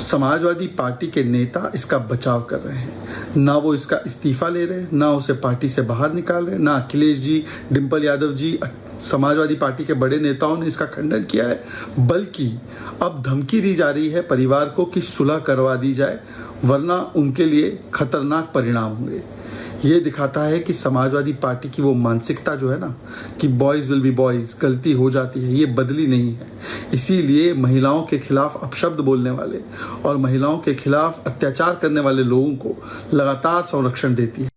Samajwadi party के नेता इसका बचाव कर रहे हैं। ना वो इसका इस्तीफा ले रहे, ना उसे पार्टी से बाहर निकाल रहे, ना अखिलेश जी, डिम्पल यादव जी, समाजवादी पार्टी के बड़े नेताओं ने इसका खंडन किया है, बल्कि अब धमकी दी जा रही है परिवार को कि सुलह करवा दी जाए, वरना उनके लिए खतरनाक परिणाम होंगे। ये दिखाता है कि समाजवादी पार्टी की वो मानसिकता जो है ना कि बॉयज़ विल बी बॉयज़, गलती हो जाती है, ये बदली नहीं है। इसीलिए महिलाओं के खिलाफ अपशब्द बोलने वाले और महिलाओं के खिलाफ अत्याचार करने वाले लोगों को लगातार संरक्षण देती है।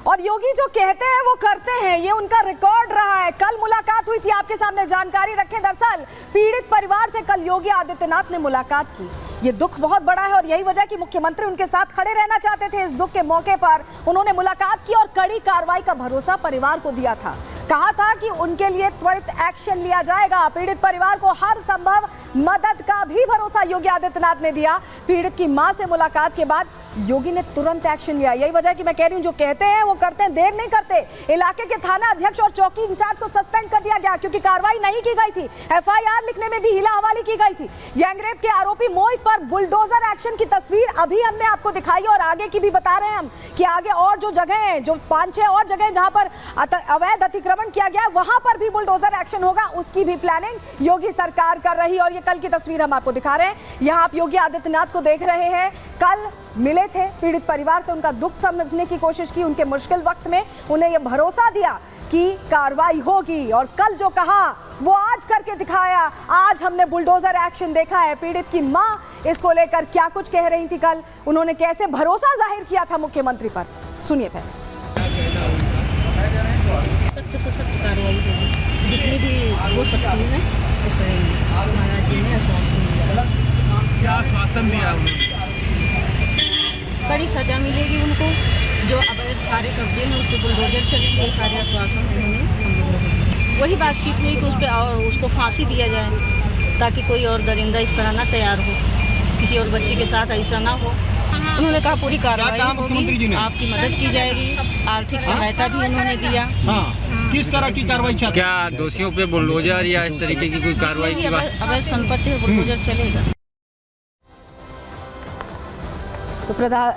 और योगी जो कहते हैं वो करते हैं, ये उनका रिकॉर्ड रहा है। कल मुलाकात हुई थी, आपके सामने जानकारी रखें। दरअसल पीड़ित परिवार से कल योगी आदित्यनाथ ने मुलाकात की। ये दुख बहुत बड़ा है और यही वजह कि मुख्यमंत्री उनके साथ खड़े रहना चाहते थे। इस दुख के मौके पर उन्होंने मुलाकात की और कड़ी कार्रवाई का भरोसा परिवार को दिया था। कहा था कि उनके लिए त्वरित एक्शन लिया जाएगा। पीड़ित परिवार को हर संभव मदद का भी भरोसा योगी आदित्यनाथ ने दिया। पीड़ित की मां से मुलाकात के बाद योगी ने तुरंत एक्शन लिया। यही वजह कि मैं कह रही हूं, जो कहते हैं वो करते हैं, देर नहीं करते। इलाके के थाना अध्यक्ष और चौकी इंचार्ज को सस्पेंड कर दिया गया क्योंकि कार्रवाई नहीं की गई थी। एफआईआर लिखने में भी हिला हवाली की गई थी। गैंगरेप के आरोपी मोहित पर बुलडोजर एक्शन की तस्वीर अभी हमने आपको दिखाई और आगे की भी बता रहे हैं हम कि आगे और जो जगह है, जो 5-6 और जगह जहां पर अवैध अतिक्रमण किया गया, वहां पर भी बुलडोजर एक्शन होगा, उसकी भी प्लानिंग योगी सरकार कर रही है। और ये कल की तस्वीर हम आपको दिखा रहे हैं। यहाँ आप योगी आदित्यनाथ को देख रहे हैं। कल मिले थे पीड़ित परिवार से, उनका दुख समझने की कोशिश की, उनके मुश्किल वक्त में उन्हें यह भरोसा दिया कि कार्रवाई होगी। और कल जो कहा वो आज करके दिखाया। आज हमने बुलडोजर एक्शन देखा है। पीड़ित की मां इसको लेकर क्या कुछ कह रही थी, कल उन्होंने कैसे भरोसा जाहिर किया था मुख्यमंत्री पर, सुनिए पहले। सख्त से सख्त कार्रवाई होगी, जितनी भी हो सकती है वो करेंगे। महाराज जी ने आश्वासन दिया। क्या आश्वासन दिया? कड़ी सजा मिलेगी उनको। जो अवैध सारे कब्जे हैं उसको बुलडोजर चलेंगे, सारे आश्वासन उन्होंने हम लोगों को। वही बातचीत हुई कि उस पर और उसको फांसी दिया जाए ताकि कोई और दरिंदा इस तरह ना तैयार हो, किसी और बच्चे के साथ ऐसा ना हो। उन्होंने कहा पूरी कार्रवाई होगी, आपकी मदद की जाएगी, आर्थिक सहायता भी उन्होंने दिया। हाँ, किस तरह की कार्रवाई चाहते हैं? क्या दोषियों पे बुलडोजर या इस तरीके की कोई कार्रवाई की बात? अवैध संपत्ति है, बुलडोजर चलेगा। तो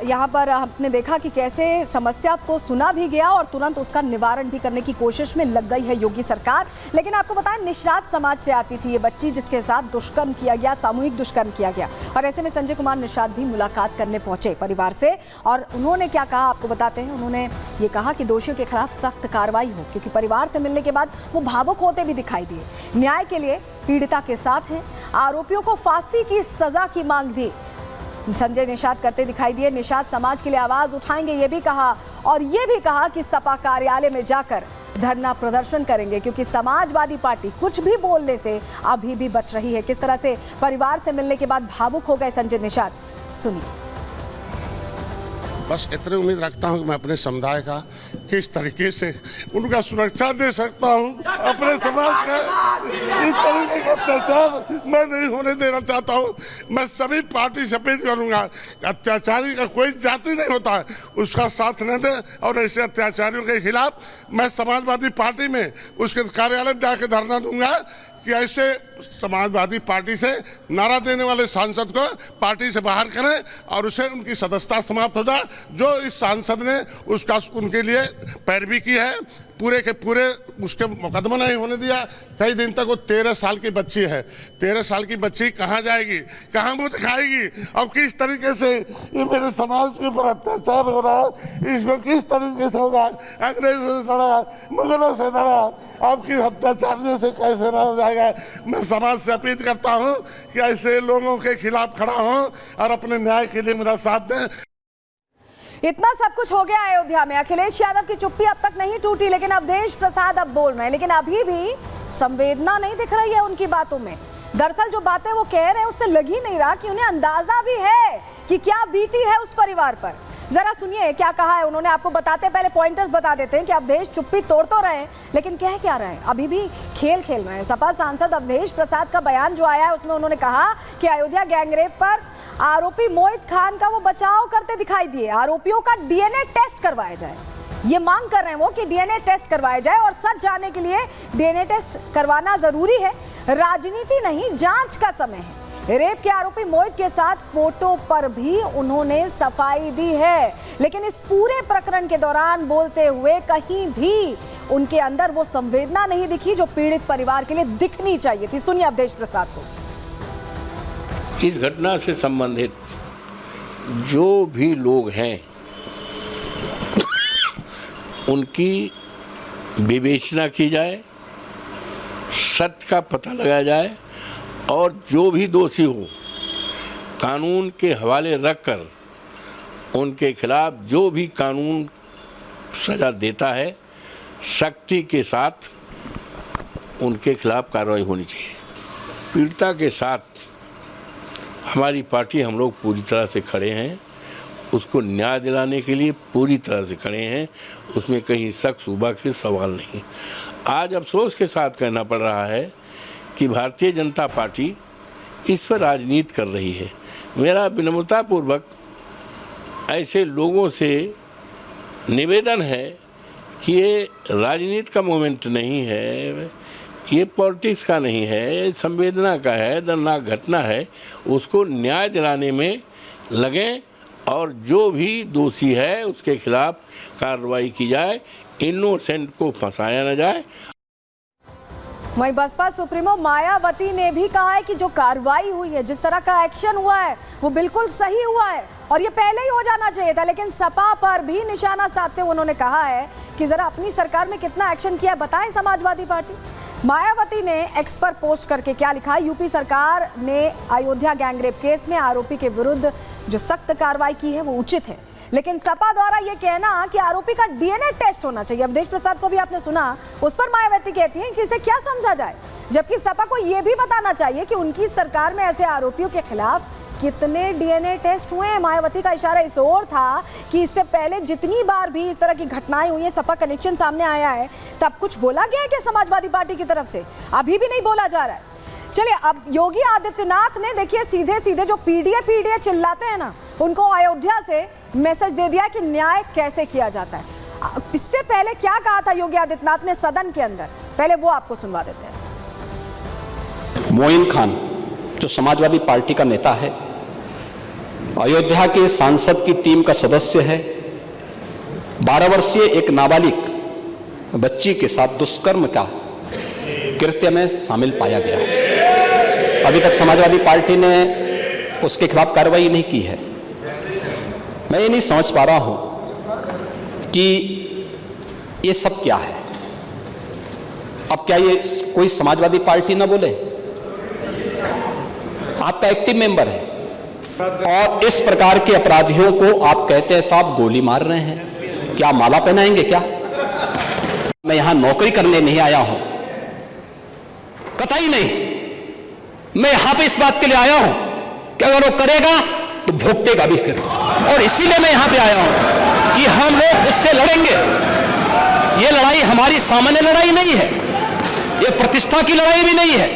यहाँ पर आपने देखा कि कैसे समस्या को सुना भी गया और तुरंत उसका निवारण भी करने की कोशिश में लग गई है योगी सरकार। लेकिन आपको बताएं, निषाद समाज से आती थी ये बच्ची जिसके साथ दुष्कर्म किया गया, सामूहिक दुष्कर्म किया गया। और ऐसे में संजय कुमार निषाद भी मुलाकात करने पहुंचे परिवार से। और उन्होंने क्या कहा आपको बताते हैं। उन्होंने ये कहा कि दोषियों के खिलाफ सख्त कार्रवाई हो, क्योंकि परिवार से मिलने के बाद वो भावुक होते भी दिखाई दिए। न्याय के लिए पीड़िता के साथ हैं। आरोपियों को फांसी की सजा की मांग भी संजय निषाद करते दिखाई दिए। निषाद समाज के लिए आवाज उठाएंगे ये भी कहा, और ये भी कहा कि सपा कार्यालय में जाकर धरना प्रदर्शन करेंगे, क्योंकि समाजवादी पार्टी कुछ भी बोलने से अभी भी बच रही है। किस तरह से परिवार से मिलने के बाद भावुक हो गए संजय निषाद, सुनिए। बस इतनी उम्मीद रखता हूं कि मैं अपने समुदाय का किस तरीके से उनका सुरक्षा दे सकता हूं। अपने समाज का इस तरीके का अत्याचार मैं नहीं होने देना चाहता हूं। मैं सभी पार्टी से अपील करूंगा, अत्याचारी का कोई जाति नहीं होता है, उसका साथ न दे। और ऐसे अत्याचारियों के खिलाफ मैं समाजवादी पार्टी में उसके कार्यालय में जाकर धरना दूंगा कि ऐसे समाजवादी पार्टी से नारा देने वाले सांसद को पार्टी से बाहर करें और उसे उनकी सदस्यता समाप्त हो जाए। जो इस सांसद ने उसका उनके लिए पैरवी की है, पूरे के पूरे उसके मुकदमा नहीं होने दिया। कई दिन तक वो 13 साल की बच्ची है। 13 साल की बच्ची कहाँ जाएगी, कहाँ मुँह दिखाएगी? और किस तरीके से ये मेरे समाज के ऊपर अत्याचार हो रहा है, इसको किस तरीके से होगा? अंग्रेजों से लड़ा, मुगलों से लड़ा, आपकी अत्याचारियों से कैसे रहा जाएगा? मैं समाज से अपील करता हूँ कि ऐसे लोगों के खिलाफ खड़ा हूँ और अपने न्याय के लिए मेरा साथ दें। इतना सब कुछ हो गया अयोध्या में। अखिलेश यादव की चुप्पी अब तक नहीं टूटी, लेकिन अवधेश प्रसाद अब बोल रहे हैं, लेकिन अभी भी संवेदना नहीं दिख रही है उनकी बातों में। दरअसल जो बातें वो कह रहे हैं उससे लग ही नहीं रहा कि उन्हें अंदाजा भी है कि क्या बीती है उस परिवार पर। जरा सुनिए क्या कहा है उन्होंने। आपको बताते पहले पॉइंटर्स बता देते हैं कि अवधेश चुप्पी तोड़ तो रहे हैं, लेकिन कह क्या रहे हैं, अभी भी खेल खेल रहे हैं। सपा सांसद अवधेश प्रसाद का बयान जो आया है उसमें उन्होंने कहा कि अयोध्या गैंगरेप पर आरोपी मोहित खान का वो बचाव करते दिखाई दिए। आरोपियों का डीएनए टेस्ट करवाया जाए, ये मांग कर रहे हैं वो कि डीएनए टेस्ट करवाया जाए। और सच जानने के लिए डीएनए टेस्ट करवाना जरूरी है। राजनीति नहीं, जांच का समय है। रेप के आरोपी मोहित के साथ फोटो पर भी उन्होंने सफाई दी है, लेकिन इस पूरे प्रकरण के दौरान बोलते हुए कहीं भी उनके अंदर वो संवेदना नहीं दिखी जो पीड़ित परिवार के लिए दिखनी चाहिए थी। सुनिए अवधेश प्रसाद को। इस घटना से संबंधित जो भी लोग हैं उनकी विवेचना की जाए, सत्य का पता लगाया जाए और जो भी दोषी हो कानून के हवाले रखकर उनके खिलाफ जो भी कानून सजा देता है सख्ती के साथ उनके खिलाफ कार्रवाई होनी चाहिए। पीड़िता के साथ हमारी पार्टी, हम लोग पूरी तरह से खड़े हैं, उसको न्याय दिलाने के लिए पूरी तरह से खड़े हैं, उसमें कहीं शक शुबा के सवाल नहीं। आज अफसोस के साथ कहना पड़ रहा है कि भारतीय जनता पार्टी इस पर राजनीति कर रही है। मेरा विनम्रतापूर्वक ऐसे लोगों से निवेदन है कि ये राजनीति का मोमेंट नहीं है, ये पॉलिटिक्स का नहीं है, ये संवेदना का है, दर्दनाक घटना है। उसको न्याय दिलाने में लगें और जो भी दोषी है उसके खिलाफ कार्रवाई की जाए, इनोसेंट को फंसाया न जाए। वहीं बसपा सुप्रीमो मायावती ने भी कहा है कि जो कार्रवाई हुई है, जिस तरह का एक्शन हुआ है वो बिल्कुल सही हुआ है और ये पहले ही हो जाना चाहिए था। लेकिन सपा पर भी निशाना साधते हुए उन्होंने कहा है कि जरा अपनी सरकार में कितना एक्शन किया बताएं समाजवादी पार्टी। मायावती ने एक्स पर पोस्ट करके क्या लिखा, यूपी सरकार ने अयोध्या गैंगरेप केस में आरोपी के विरुद्ध जो सख्त कार्रवाई की है वो उचित है, लेकिन सपा द्वारा ये कहना कि आरोपी का डीएनए टेस्ट होना चाहिए। अवधेश प्रसाद को भी आपने सुना, उस पर मायावती कहती हैं कि इसे क्या समझा जाए, जबकि सपा को यह भी बताना चाहिए कि उनकी सरकार में ऐसे आरोपियों के खिलाफ कितने डीएनए टेस्ट हुए हैं। मायावती का इशारा इस ओर था कि इससे पहले जितनी बार भी इस तरह की घटनाएं हुई हैं, सपा कनेक्शन सामने आया है, तब कुछ बोला गया है कि समाजवादी पार्टी की तरफ से? अभी भी नहीं बोला जा रहा है। चलिए, अब योगी आदित्यनाथ ने देखिए सीधे सीधे जो पीडीए चिल्लाते हैं ना, उनको अयोध्या से मैसेज दे दिया कि न्याय कैसे किया जाता है। इससे पहले क्या कहा था योगी आदित्यनाथ ने सदन के अंदर, पहले वो आपको सुनवा देते हैं। मोइन खान जो समाजवादी पार्टी का नेता है, अयोध्या के सांसद की टीम का सदस्य है, 12 वर्षीय एक नाबालिग बच्ची के साथ दुष्कर्म का कृत्य में शामिल पाया गया। अभी तक समाजवादी पार्टी ने उसके खिलाफ कार्रवाई नहीं की है। मैं ये नहीं समझ पा रहा हूं कि ये सब क्या है। अब क्या ये कोई समाजवादी पार्टी ना बोले? आपका एक्टिव मेंबर है और इस प्रकार के अपराधियों को आप कहते हैं साहब गोली मार रहे हैं, क्या माला पहनाएंगे क्या? मैं यहां नौकरी करने नहीं आया हूं, कतई नहीं। मैं यहां पे इस बात के लिए आया हूं कि अगर वो करेगा तो भुगतेगा भी फिर, और इसीलिए मैं यहां पे आया हूं कि हम लोग उससे लड़ेंगे। ये लड़ाई हमारी सामान्य लड़ाई नहीं है, ये प्रतिष्ठा की लड़ाई भी नहीं है।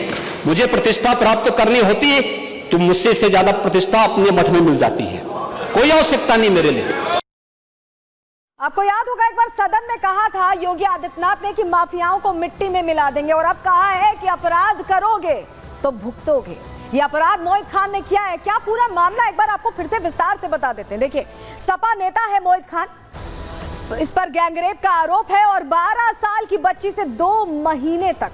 मुझे प्रतिष्ठा प्राप्त करनी होती है तो मुझसे से ज्यादा प्रतिष्ठा अपने मठ में मिल जाती है, कोई आवश्यकता नहीं मेरे लिए। आपको याद होगा एक बार सदन में कहा था योगी आदित्यनाथ ने कि माफियाओं को मिट्टी में मिला देंगे, और अब कहा है कि अपराध करोगे तो भुगतोगे। ये अपराध मोहित खान ने किया है। क्या पूरा मामला एक बार आपको फिर से विस्तार से बता देते हैं। देखिए, सपा नेता है मोहित खान, इस पर गैंगरेप का आरोप है और 12 साल की बच्ची से 2 महीने तक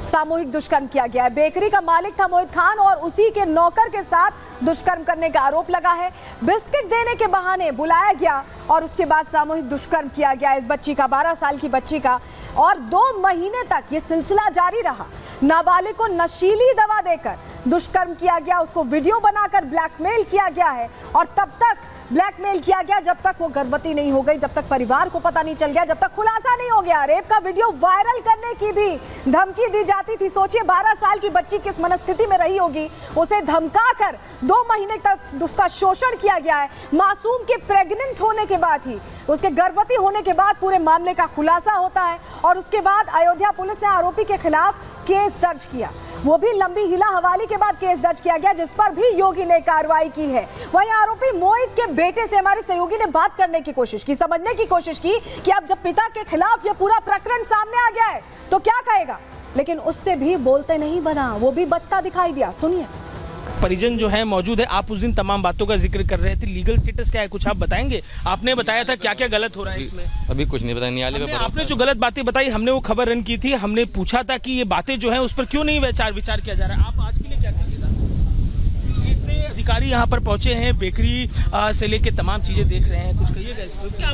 सामूहिक दुष्कर्म किया गया है। बेकरी का मालिक था मोहित खान और उसी के नौकर के साथ दुष्कर्म करने का आरोप लगा है। बिस्किट देने के बहाने बुलाया गया और उसके बाद सामूहिक दुष्कर्म किया गया इस बच्ची का, 12 साल की बच्ची का, और 2 महीने तक ये सिलसिला जारी रहा। नाबालिग को नशीली दवा देकर दुष्कर्म किया गया, उसको वीडियो बनाकर ब्लैकमेल किया गया है और तब तक ब्लैकमेल किया गया जब तक वो गर्भवती नहीं हो गई, जब तक परिवार को पता नहीं चल गया, जब तक खुलासा नहीं हो गया। रेप का वीडियो वायरल करने की भी धमकी दी जाती थी। सोचिए 12 साल की बच्ची किस मनस्थिति में रही होगी। उसे धमकाकर 2 महीने तक उसका शोषण किया गया है। मासूम के प्रेग्नेंट होने के बाद ही, उसके गर्भवती होने के बाद पूरे मामले का खुलासा होता है और उसके बाद अयोध्या पुलिस ने आरोपी के खिलाफ केस दर्ज किया, वो भी लंबी हिला हवाली के बाद केस दर्ज किया गया, जिस पर भी योगी ने कार्रवाई की है। वहीं आरोपी मोहित के बेटे से हमारे सहयोगी ने बात करने की कोशिश की, समझने की कोशिश की कि अब जब पिता के खिलाफ ये पूरा प्रकरण सामने आ गया है तो क्या कहेगा, लेकिन उससे भी बोलते नहीं बना, वो भी बचता दिखाई दिया। सुनिए। परिजन जो है मौजूद है। आप उस दिन तमाम बातों का जिक्र कर रहे थे, लीगल स्टेटस क्या है कुछ आप बताएंगे? आपने बताया था क्या क्या गलत हो रहा है इसमें? अभी कुछ नहीं बताया, न्यायालय में आपने जो गलत बातें बताई, हमने वो खबर रन की थी, हमने पूछा था कि ये बातें जो है उस पर क्यों नहीं विचार किया जा रहा है। आप आज के लिए क्या कहिएगा? इतने अधिकारी यहाँ पर पहुंचे हैं, बेकरी से लेके तमाम चीजें देख रहे हैं, कुछ कहिएगा इस पर क्या?